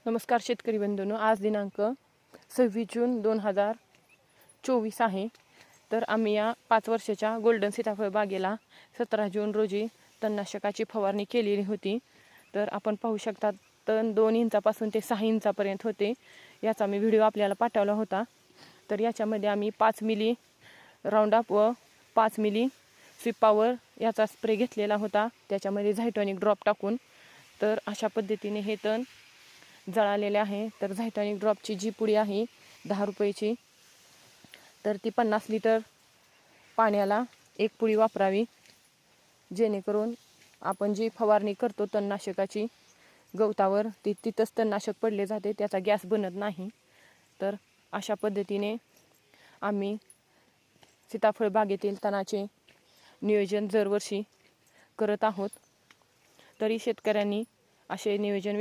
नमस्कार शेतकरी बंधूंनो, आज दिनांक 26 जून 2024 आहे. तर आम्ही या 5 वर्षाच्या गोल्डन सीताफळ बागेला 17 जून रोजी तणनाशकाची फवारणी केलेली होती. तर आपण पाहू शकता तण 2 इंचापासून ते 6 इंचापर्यंत होते. याचा मी व्हिडिओ आपल्याला पाठवला होता. तर याच्यामध्ये आम्ही 5 मिली राऊंडअप व 5 मिली स्वीपावर याचा स्प्रे घेतलेला होता, त्याच्यामध्ये झायटॉनिक ड्रॉप टाकून. तर अशा पद्धतीने हे तण जळालेले आहे. तर झायटॉनिक ड्रॉपची जी पुडी आहे 10 रुपयाची, तर ती 50 लिटर पाण्याला एक पुडी वापरावी, जेणेकरून आपण जी फवारणी करतो तणनाशकाची गवतावर तिथंच तणनाशक पडले जाते, त्याचा गॅस बनत नाही. तर अशा पद्धतीने आम्ही सीताफळ बागेतील तणाचे नियोजन दरवर्षी करत आहोत. तरी शेतकऱ्यांनी असे नियोजन